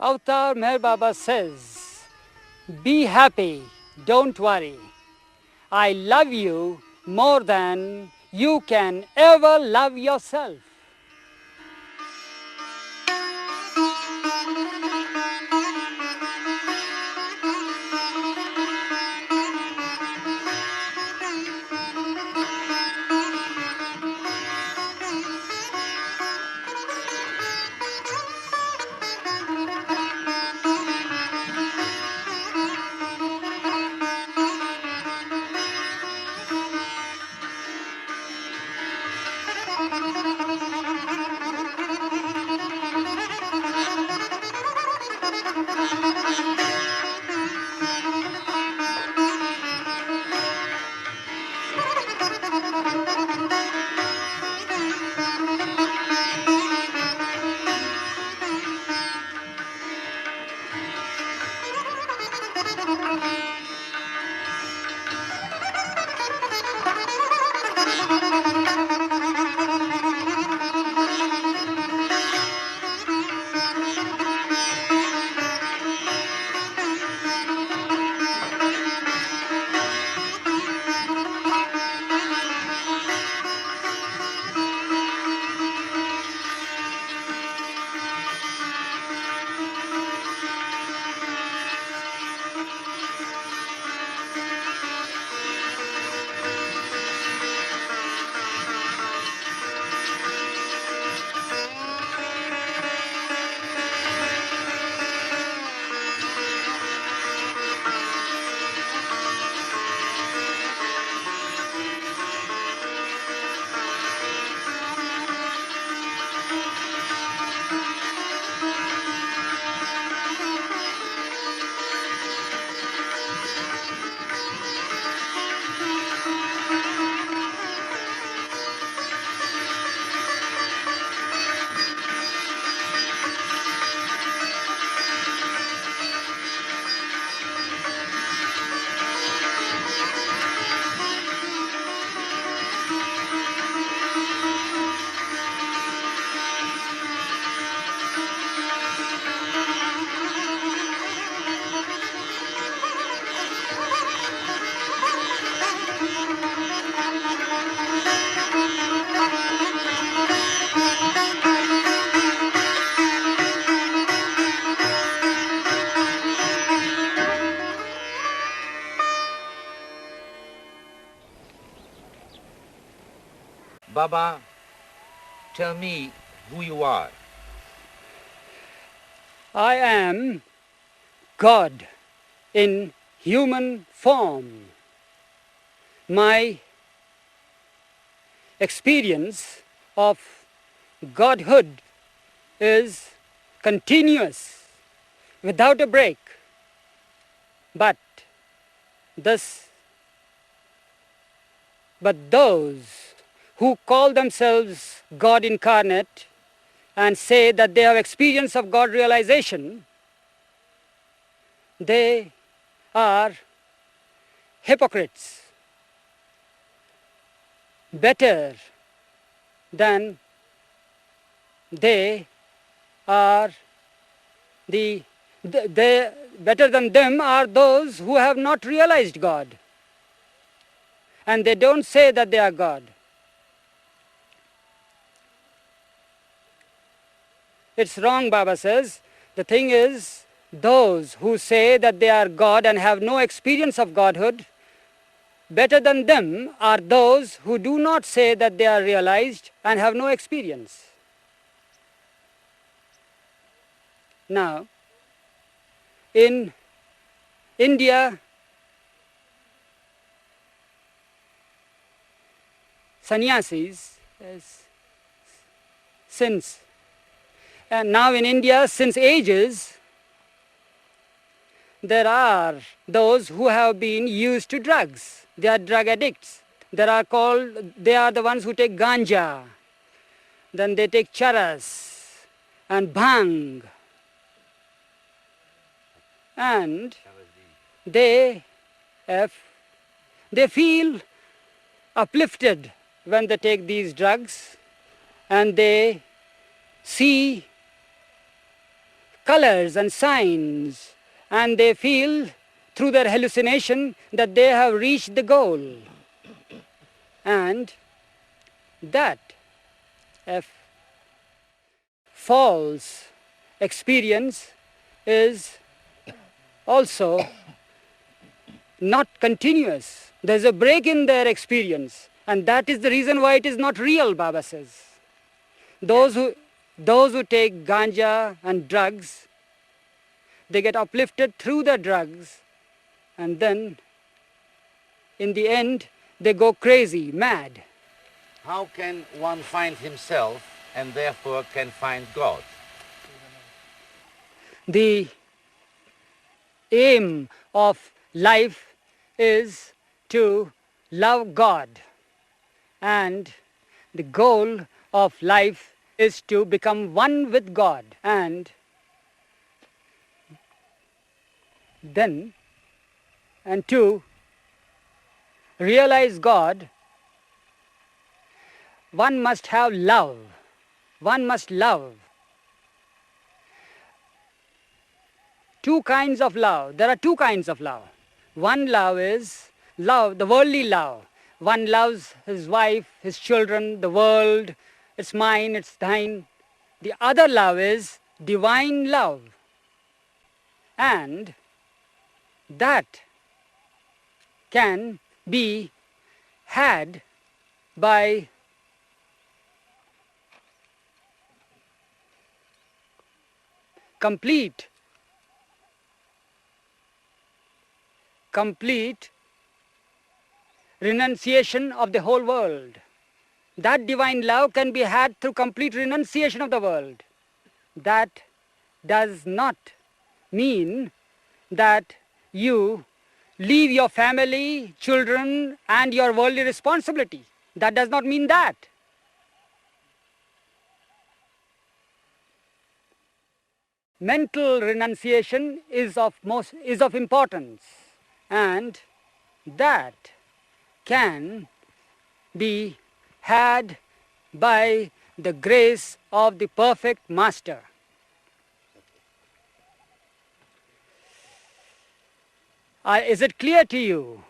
Avatar Meher Baba says, be happy, don't worry. I love you more than you can ever love yourself. Baba, tell me who you are. I am God in human form. My experience of Godhood is continuous, without a break. But those who call themselves God incarnate and say that they have experience of God realization, they are hypocrites. Better than they are better than them are those who have not realized God. And they don't say that they are God. It's wrong, Baba says. The thing is, those who say that they are God and have no experience of Godhood, better than them are those who do not say that they are realized and have no experience. Now, in India, sannyasis, now in India, since ages, there are those who have been used to drugs. They are drug addicts. They are the ones who take ganja. Then they take charas and bhang. And they have they feel uplifted when they take these drugs, and they see colors and signs, and they feel through their hallucination that they have reached the goal. And that false experience is also not continuous. There's a break in their experience, and that is the reason why it is not real, Baba says. Those who take ganja and drugs, they get uplifted through the drugs, and then in the end they go crazy, mad. How can one find himself and therefore can find God? The aim of life is to love God, and the goal of life is to become one with God, and to realize God, one must have love. One must love. Two kinds of love. There are two kinds of love. One love is love, the worldly love. One loves his wife, his children, the world. It's mine, it's thine. The other love is divine love. And that can be had by complete renunciation of the whole world. That divine love can be had through complete renunciation of the world. That does not mean that you leave your family, children, and your worldly responsibility. That does not mean that. Mental renunciation is of importance, and that can be had by the grace of the perfect Master. Is it clear to you?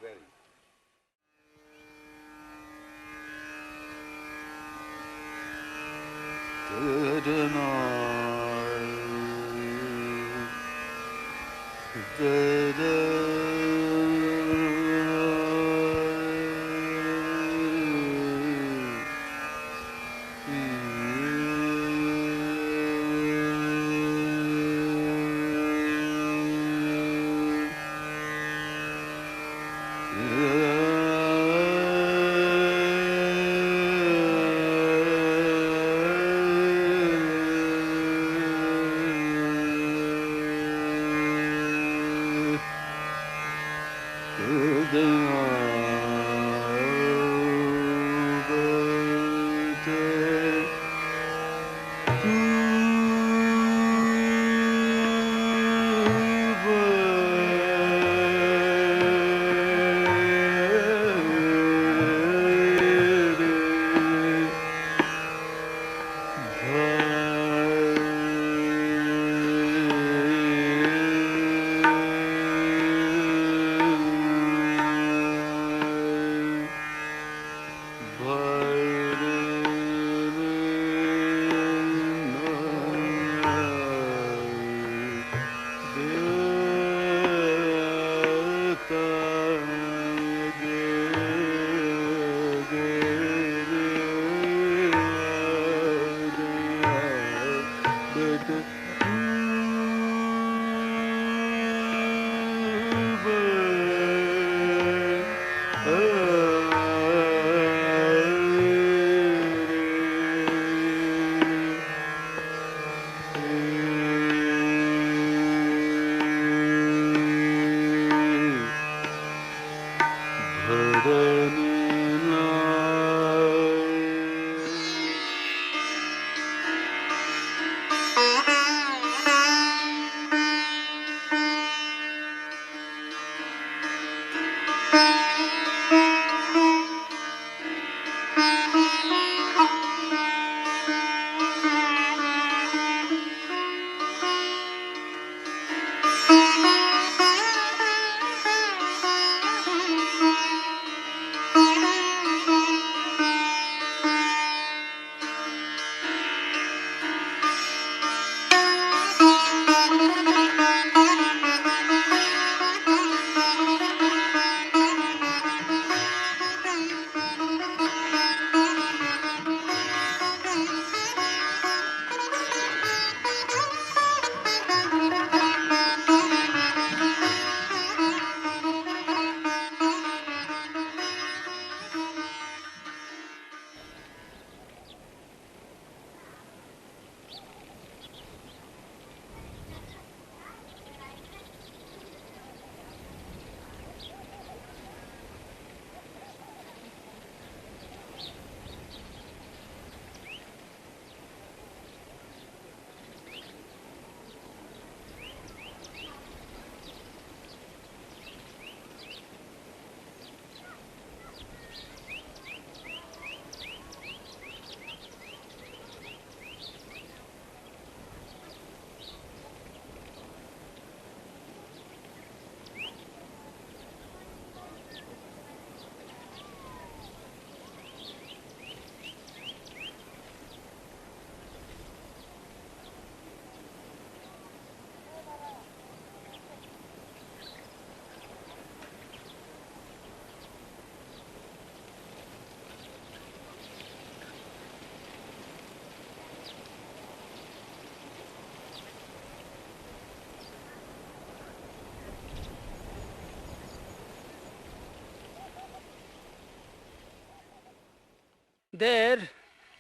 there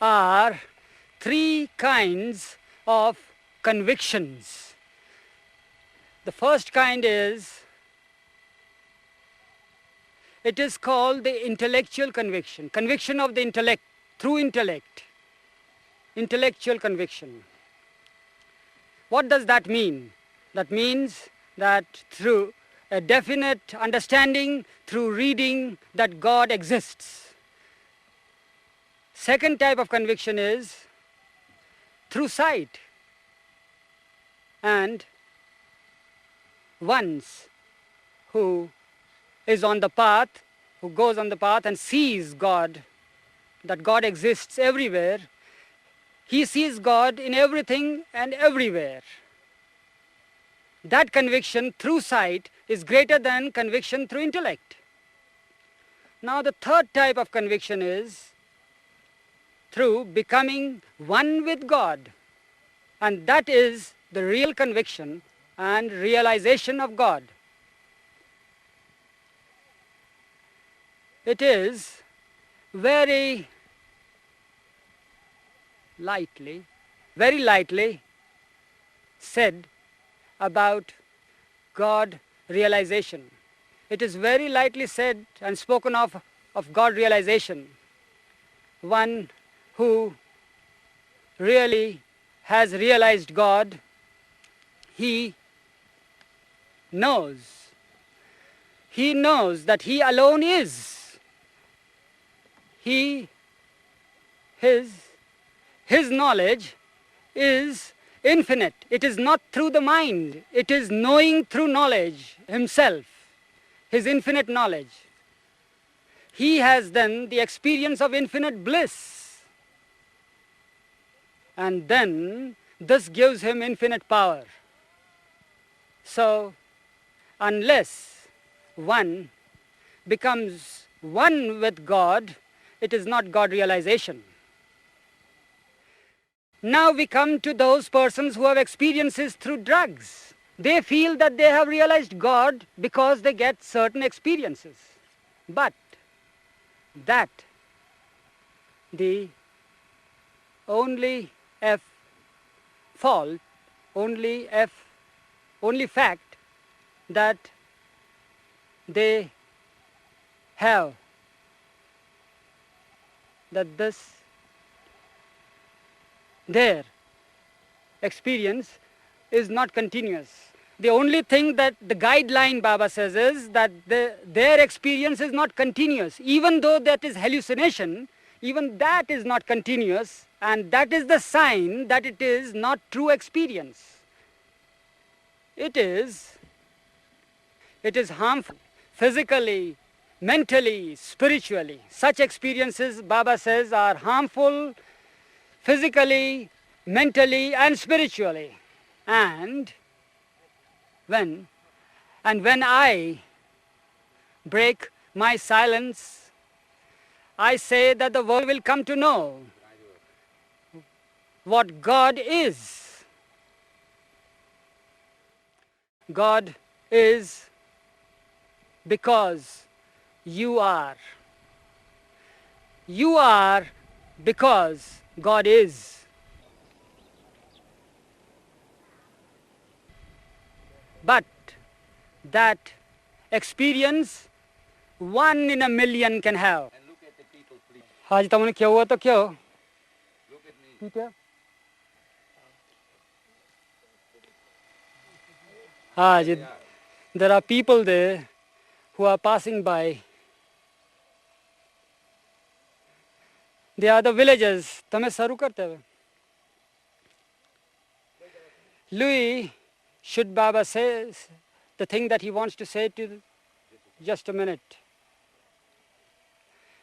are three kinds of convictions. The first kind is, it is called the intellectual conviction, conviction of the intellect, through intellect, intellectual conviction. What does that mean? That means that through a definite understanding, through reading, that God exists. Second type of conviction is through sight. And once who is on the path, who goes on the path and sees God, that God exists everywhere, he sees God in everything and everywhere. That conviction through sight is greater than conviction through intellect. Now the third type of conviction is through becoming one with God. And that is the real conviction and realization of God. It is very lightly said about God realization. It is very lightly said and spoken of God realization. One who really has realized God, he knows that he alone is. His knowledge is infinite. It is not through the mind. It is knowing through knowledge himself, his infinite knowledge. He has then the experience of infinite bliss. And then this gives him infinite power. So, unless one becomes one with God, it is not God realization. Now we come to those persons who have experiences through drugs. They feel that they have realized God because they get certain experiences. But that the only fact that they have, that their experience is not continuous. The only thing that the guideline Baba says is that their experience is not continuous. Even though that is hallucination, even that is not continuous, and that is the sign that it is not true experience. It is harmful physically, mentally, spiritually. Such experiences, Baba says, are harmful physically, mentally and spiritually. And when I break my silence, I say that the world will come to know what God is. God is because you are. You are because God is. But that experience, one in a million can have. And look at the people, please. आज तुमने क्या हुआ तो क्या हो? Look at me. ठीक है? आज there are people there who are passing by. They are the villagers. तुम्हें शुरू करते हुए. Louis, should Baba say the thing that he wants to say to just a minute?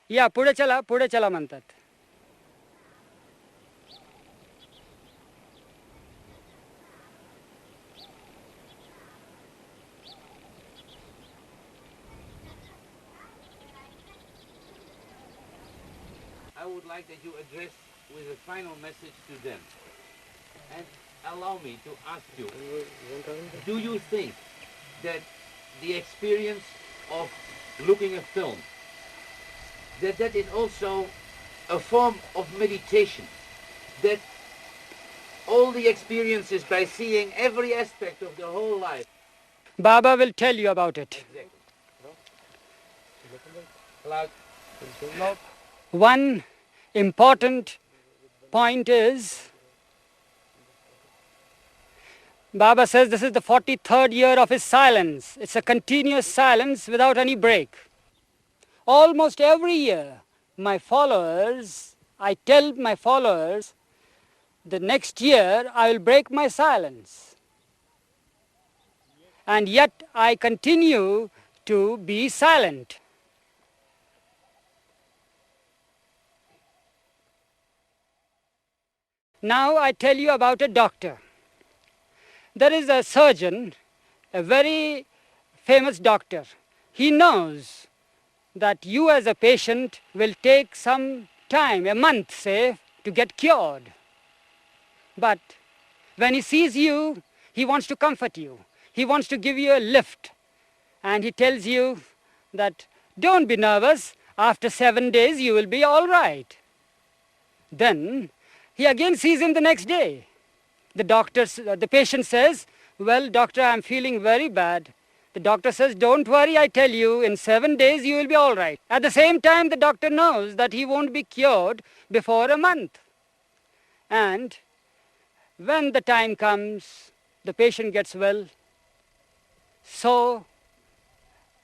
Yeah, पुढे चला म्हणतात. I would like that you address with a final message to them. And allow me to ask you, do you think that the experience of looking at film, that is also a form of meditation, that all the experiences by seeing every aspect of the whole life. Baba will tell you about it. Exactly. One important point is, Baba says this is the 43rd year of his silence. It's a continuous silence without any break. Almost every year, I tell my followers, the next year I will break my silence. And yet I continue to be silent. Now I tell you about a doctor. There is a surgeon, a very famous doctor. He knows that you as a patient will take some time, a month say, to get cured. But when he sees you, he wants to comfort you. He wants to give you a lift. And he tells you that don't be nervous, after 7 days you will be all right. Then he again sees him the next day. The patient says, well, doctor, I'm feeling very bad. The doctor says, don't worry, I tell you, in 7 days you will be all right. At the same time, the doctor knows that he won't be cured before a month. And when the time comes, the patient gets well. So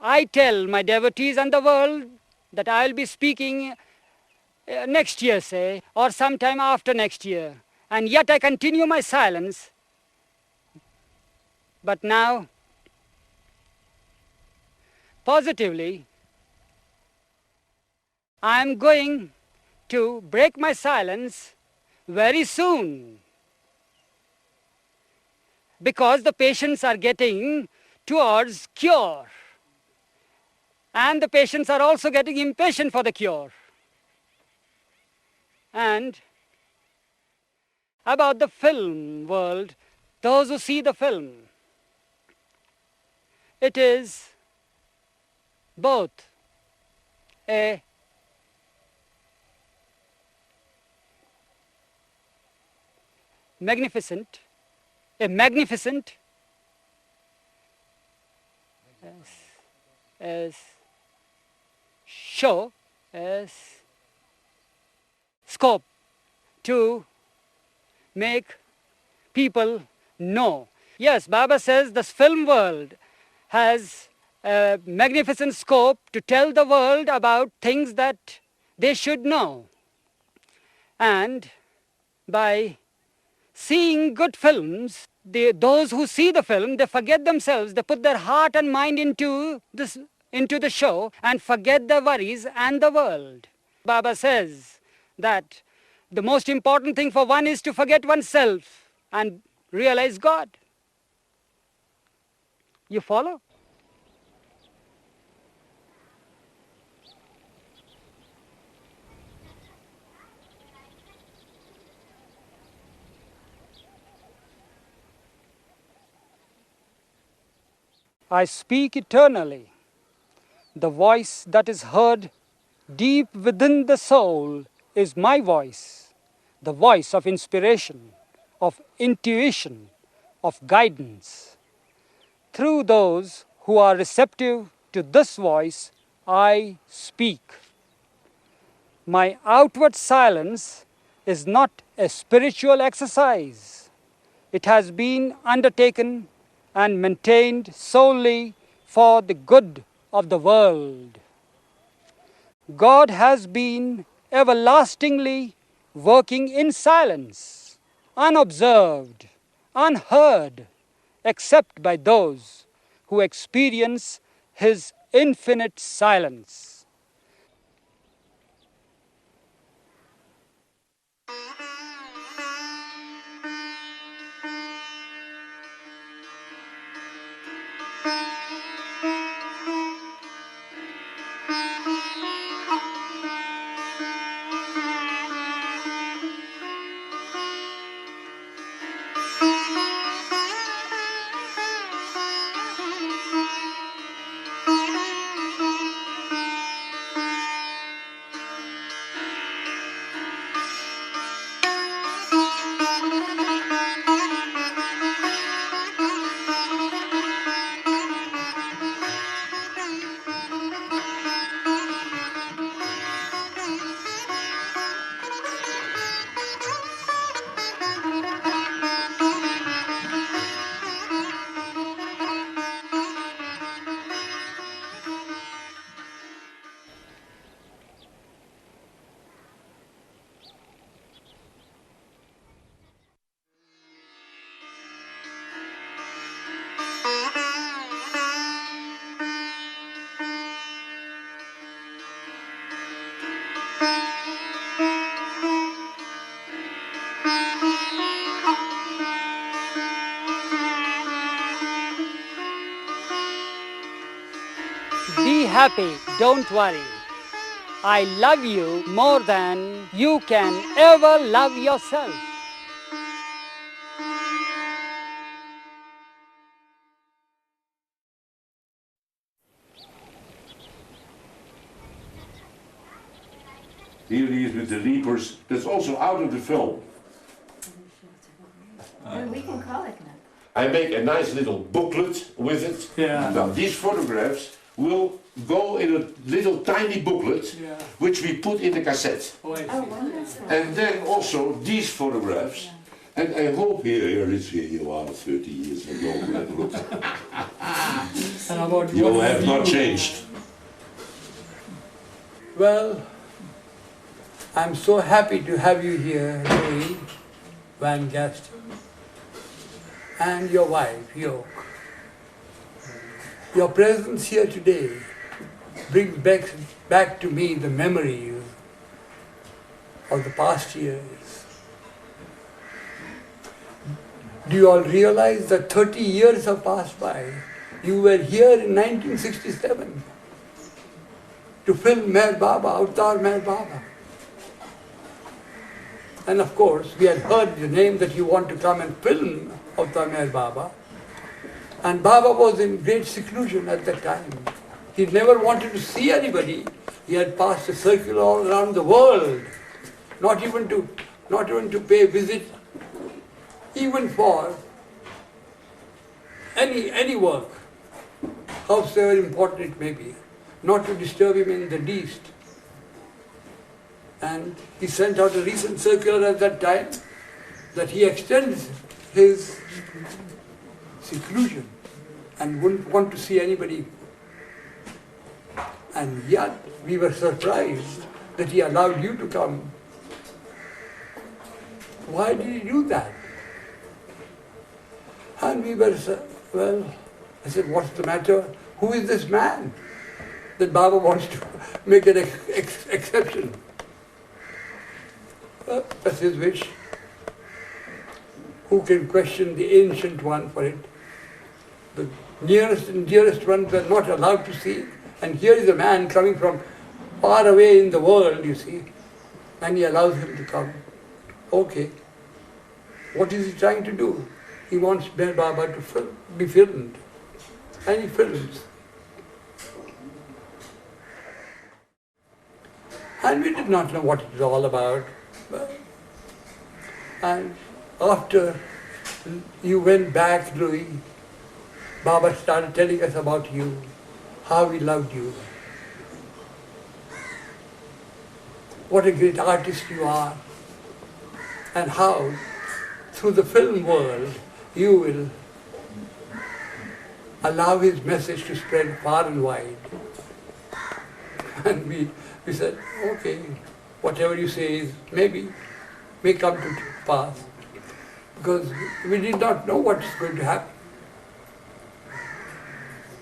I tell my devotees and the world that I'll be speaking next year, say, or sometime after next year. And yet I continue my silence. But now, positively, I am going to break my silence very soon, because the patients are getting towards cure. And the patients are also getting impatient for the cure. And about the film world, those who see the film, it is both a magnificent as show, as scope to make people know. Yes, Baba says this film world has a magnificent scope to tell the world about things that they should know. And by seeing good films, those who see the film, they forget themselves, they put their heart and mind into the show and forget their worries and the world. Baba says that the most important thing for one is to forget oneself and realize God. You follow? I speak eternally. The voice that is heard deep within the soul is my voice, the voice of inspiration, of intuition, of guidance. Through those who are receptive to this voice, I speak. My outward silence is not a spiritual exercise. It has been undertaken and maintained solely for the good of the world. God has been everlastingly working in silence, unobserved, unheard, except by those who experience His infinite silence. happy, don't worry. I love you more than you can ever love yourself. Here he is with the reapers. That's also out of the film. And we can call it now. I make a nice little booklet with it. Yeah. Now these photographs will go in a little tiny booklet, Yeah. which we put in the cassette. Oh, I Oh, see. wonderful. And then also these photographs. And I hope here is here you are 30 years ago. Look. And about You what have not changed. Well, I'm so happy to have you here, Louis Van Gaston, and your wife, Yoke. Your presence here today brings back to me the memories of the past years. Do you all realize that 30 years have passed by? You were here in 1967 to film Meher Baba, Avatar Meher Baba. And of course, we had heard the name that you want to come and film Avatar Meher Baba. And Baba was in great seclusion at that time. He never wanted to see anybody. He had passed a circle all around the world, not even to pay a visit, even for any work, however important it may be, not to disturb him in the least. And he sent out a recent circular at that time that he extends his seclusion and wouldn't want to see anybody. And yet we were surprised that he allowed you to come. Why did he do that? And we were, well, I said, what's the matter? Who is this man that Baba wants to make an exception? That's his wish. Who can question the ancient one for it? The nearest and dearest ones were not allowed to see. And here is a man coming from far away in the world, you see, and he allows him to come. Okay. What is he trying to do? He wants Meher Baba to be filmed. And he films. And we did not know what it was all about. And after you went back, Louis, Baba started telling us about you, how he loved you. What a great artist you are. And how, through the film world, you will allow his message to spread far and wide. And we said, okay, whatever you say is may come to pass. Because we did not know what is going to happen.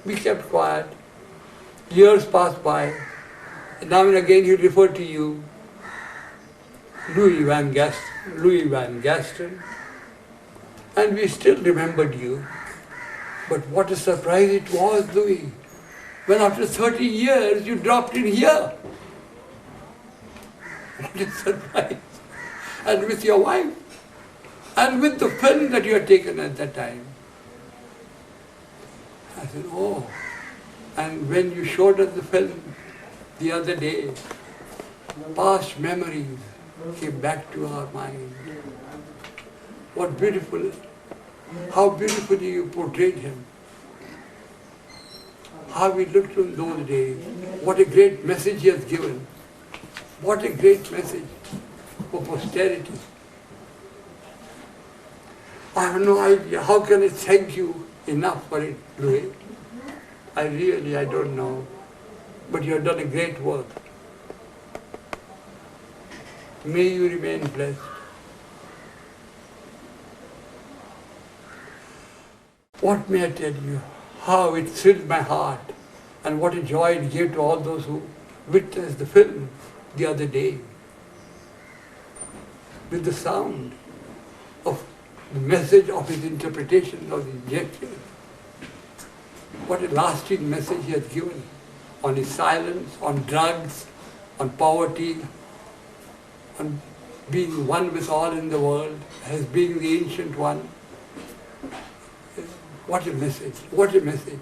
We kept quiet. Years passed by. And now and again he referred to you, Louis Van Gaston. And we still remembered you. But what a surprise it was, Louis, when after 30 years you dropped in here. What a surprise. And with your wife, and with the film that you had taken at that time. I said, oh. And when you showed us the film the other day, past memories came back to our mind. What beautiful, how beautifully you portrayed him. How we looked in those days. What a great message he has given. What a great message for posterity. I have no idea. How can I thank you enough for it, Louis? I don't know. But you have done a great work. May you remain blessed. What may I tell you? How it thrilled my heart, and what a joy it gave to all those who witnessed the film the other day. With the sound of the message of his interpretation of the gesture. What a lasting message he has given. on his silence, on drugs, on poverty, on being one with all in the world, as being the ancient one. What a message, what a message.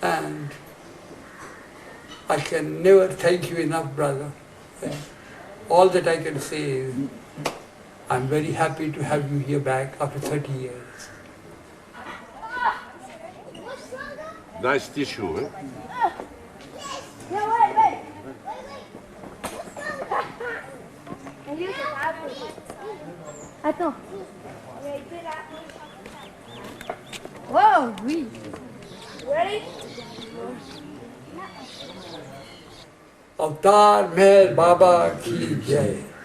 And I can never thank you enough, brother. All that I can say is, I'm very happy to have you here back after 30 years. Nice tissue, eh? Attends. Wow, oui. Ready? Avatar Meher Baba ki jai.